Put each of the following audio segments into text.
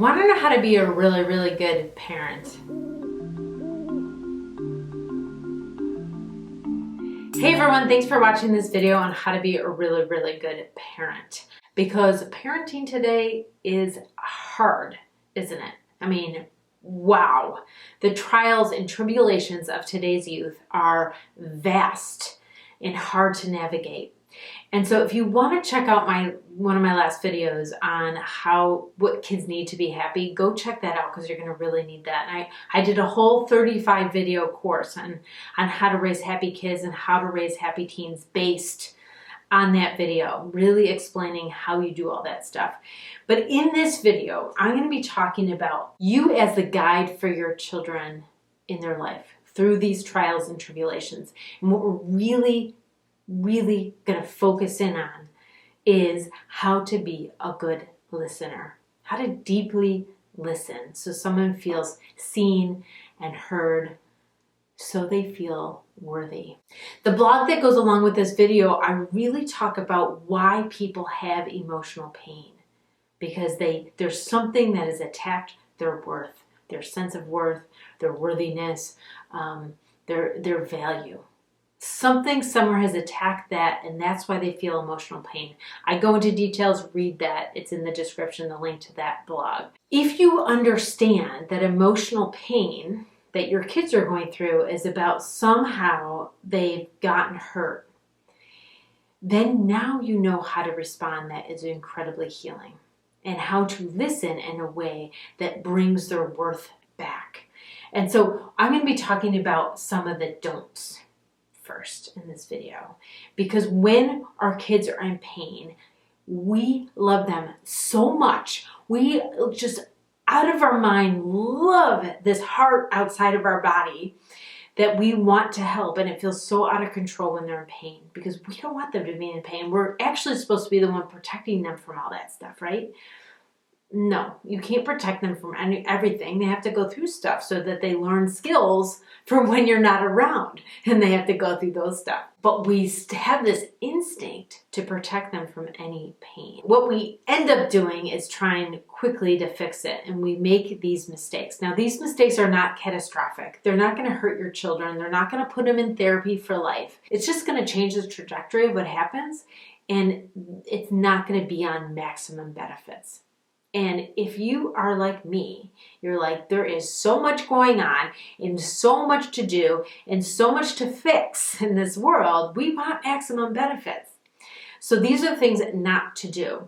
Want to know how to be a really, really good parent? Hey everyone, thanks for watching this video on how to be a really, really good parent. Because parenting today is hard, isn't it? I mean, wow. The trials and tribulations of today's youth are vast and hard to navigate. And so if you want to check out one of my last videos on what kids need to be happy, go check that out because you're going to really need that. And I did a whole 35 video course on how to raise happy kids and how to raise happy teens based on that video, really explaining how you do all that stuff. But in this video, I'm going to be talking about you as the guide for your children in their life through these trials and tribulations. And what we're really going to focus in on is how to be a good listener, how to deeply listen so someone feels seen and heard, so they feel worthy. The blog that goes along with this video, I really talk about why people have emotional pain, because there's something that has attacked their worth, their sense of worth, their worthiness, their value. Something somewhere has attacked that, and that's why they feel emotional pain. I go into details, read that. It's in the description, the link to that blog. If you understand that emotional pain that your kids are going through is about somehow they've gotten hurt, then now you know how to respond that is incredibly healing, and how to listen in a way that brings their worth back. And so I'm going to be talking about some of the don'ts first in this video, because when our kids are in pain, we love them so much. We just out of our mind love this heart outside of our body that we want to help, and it feels so out of control when they're in pain because we don't want them to be in pain. We're actually supposed to be the one protecting them from all that stuff, right? No, you can't protect them from everything. They have to go through stuff so that they learn skills for when you're not around, and they have to go through those stuff. But we have this instinct to protect them from any pain. What we end up doing is trying quickly to fix it, and we make these mistakes. Now, these mistakes are not catastrophic. They're not going to hurt your children. They're not going to put them in therapy for life. It's just going to change the trajectory of what happens, and it's not going to be on maximum benefits. And if you are like me, you're like, there is so much going on and so much to do and so much to fix in this world, we want maximum benefits. So these are the things not to do.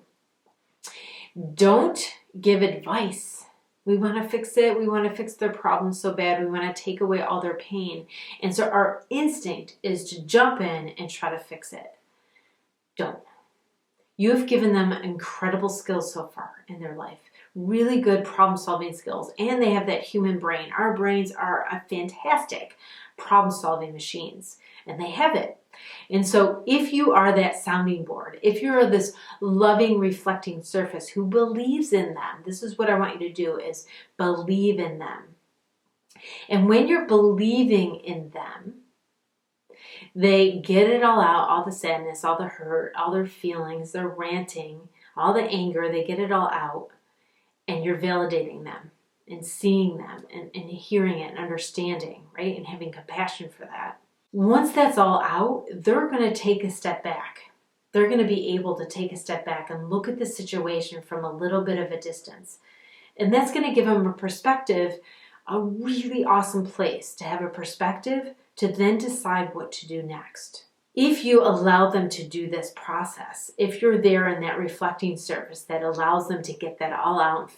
Don't give advice. We want to fix it. We want to fix their problems so bad. We want to take away all their pain. And so our instinct is to jump in and try to fix it. Don't. You have given them incredible skills so far in their life, really good problem-solving skills, and they have that human brain. Our brains are a fantastic problem-solving machines, and they have it. And so if you are that sounding board, if you're this loving, reflecting surface who believes in them, this is what I want you to do, is believe in them. And when you're believing in them, they get it all out, all the sadness, all the hurt, all their feelings, their ranting, all the anger, they get it all out, and you're validating them and seeing them and hearing it and understanding, right? And having compassion for that. Once that's all out, they're going to take a step back. They're going to be able to take a step back and look at the situation from a little bit of a distance. And that's going to give them a perspective, a really awesome place to have a perspective to then decide what to do next. If you allow them to do this process, if you're there in that reflecting surface that allows them to get that all out and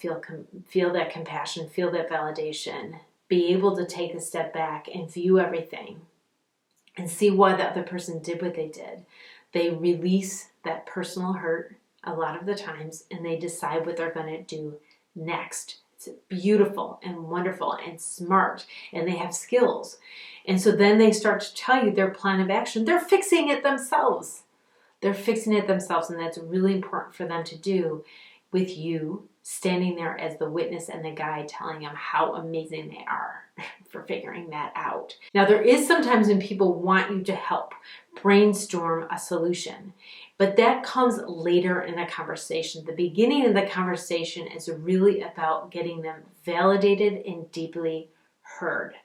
feel that compassion, feel that validation, be able to take a step back and view everything and see why the other person did what they did, they release that personal hurt a lot of the times, and they decide what they're going to do next. It's beautiful and wonderful and smart, and they have skills. And so then they start to tell you their plan of action. They're fixing it themselves. They're fixing it themselves, and that's really important for them to do with you standing there as the witness and the guide telling them how amazing they are for figuring that out. Now, there is sometimes when people want you to help brainstorm a solution, but that comes later in the conversation. The beginning of the conversation is really about getting them validated and deeply heard.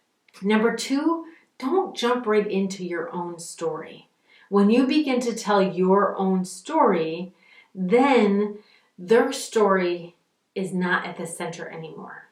Number 2, don't jump right into your own story. When you begin to tell your own story, then their story is not at the center anymore.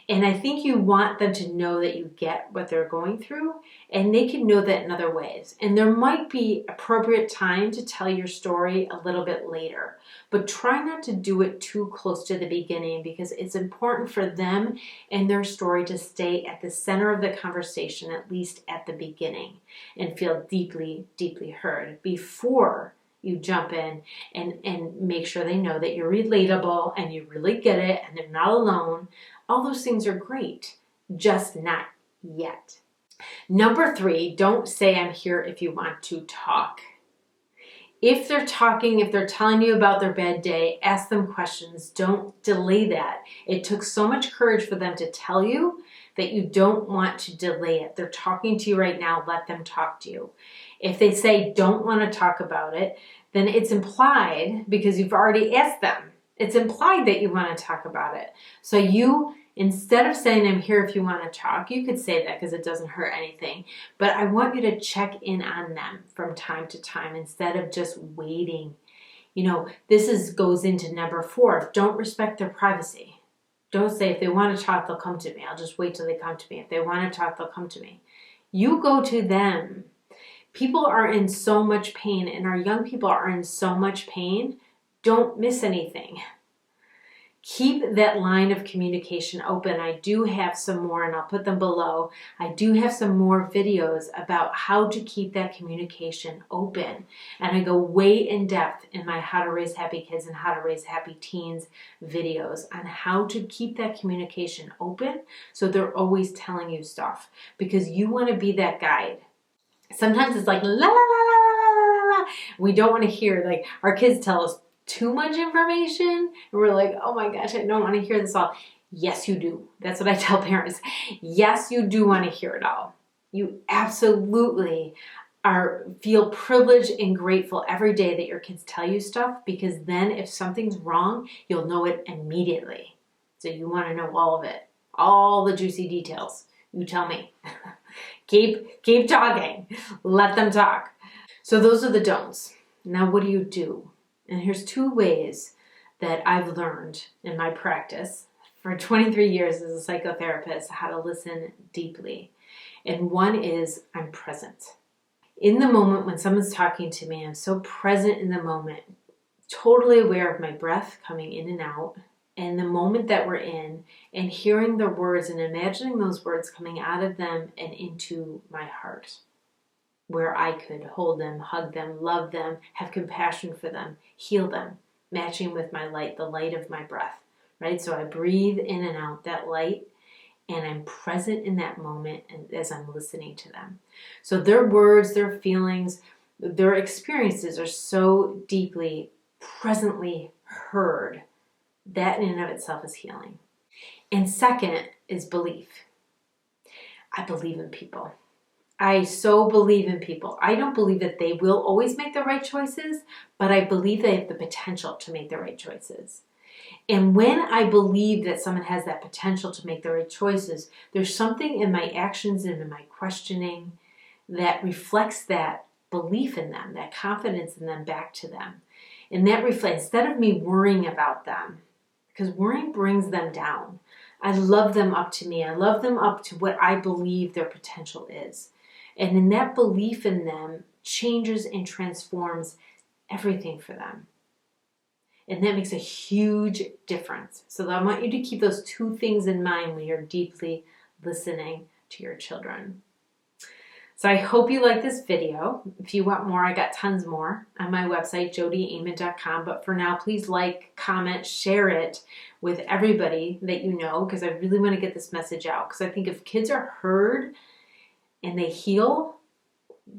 And I think you want them to know that you get what they're going through, and they can know that in other ways. And there might be appropriate time to tell your story a little bit later, but try not to do it too close to the beginning, because it's important for them and their story to stay at the center of the conversation, at least at the beginning, and feel deeply, deeply heard before you jump in and make sure they know that you're relatable and you really get it and they're not alone. All those things are great, just not yet. Number 3, don't say I'm here if you want to talk. If they're talking, if they're telling you about their bad day, ask them questions. Don't delay that. It took so much courage for them to tell you that you don't want to delay it. They're talking to you right now. Let them talk to you. If they say don't want to talk about it, then it's implied, because you've already asked them, it's implied that you want to talk about it. So you, instead of saying I'm here if you want to talk, you could say that because it doesn't hurt anything. But I want you to check in on them from time to time instead of just waiting. You know, goes into number 4. Don't respect their privacy. Don't say if they want to talk, they'll come to me. I'll just wait till they come to me. If they want to talk, they'll come to me. You go to them. People are in so much pain, and our young people are in so much pain. Don't miss anything. Keep that line of communication open. I do have some more, and I'll put them below. I do have some more videos about how to keep that communication open. And I go way in depth in my How to Raise Happy Kids and How to Raise Happy Teens videos on how to keep that communication open so they're always telling you stuff, because you want to be that guide. Sometimes it's like, la, la, la, la, la, la. We don't want to hear, like, our kids tell us too much information, and we're like, oh my gosh, I don't want to hear this all. Yes, you do. That's what I tell parents. Yes, you do want to hear it all. You absolutely feel privileged and grateful every day that your kids tell you stuff, because then if something's wrong, you'll know it immediately. So you want to know all of it, all the juicy details. You tell me. Keep talking. Let them talk. So those are the don'ts. Now, what do? And here's 2 ways that I've learned in my practice for 23 years as a psychotherapist how to listen deeply. And one is I'm present. In the moment when someone's talking to me, I'm so present in the moment, totally aware of my breath coming in and out, and the moment that we're in, and hearing the words and imagining those words coming out of them and into my heart, where I could hold them, hug them, love them, have compassion for them, heal them, matching with my light, the light of my breath, right? So I breathe in and out that light, and I'm present in that moment and as I'm listening to them. So their words, their feelings, their experiences are so deeply, presently heard. That in and of itself is healing. And second is belief. I believe in people. I so believe in people. I don't believe that they will always make the right choices, but I believe they have the potential to make the right choices. And when I believe that someone has that potential to make the right choices, there's something in my actions and in my questioning that reflects that belief in them, that confidence in them back to them. And that reflects, instead of me worrying about them, because worrying brings them down, I love them up to me. I love them up to what I believe their potential is. And in that belief in them changes and transforms everything for them. And that makes a huge difference. So I want you to keep those 2 things in mind when you're deeply listening to your children. So I hope you like this video. If you want more, I got tons more on my website, jodiamen.com. But for now, please like, comment, share it with everybody that you know, because I really want to get this message out. Because I think if kids are heard and they heal,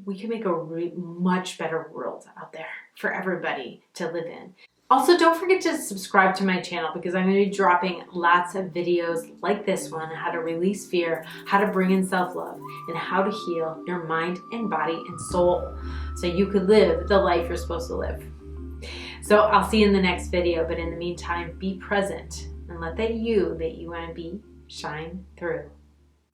we can make a much better world out there for everybody to live in. Also, don't forget to subscribe to my channel because I'm going to be dropping lots of videos like this one, how to release fear, how to bring in self-love, and how to heal your mind and body and soul so you could live the life you're supposed to live. So I'll see you in the next video, but in the meantime, be present and let that you that you want to be shine through.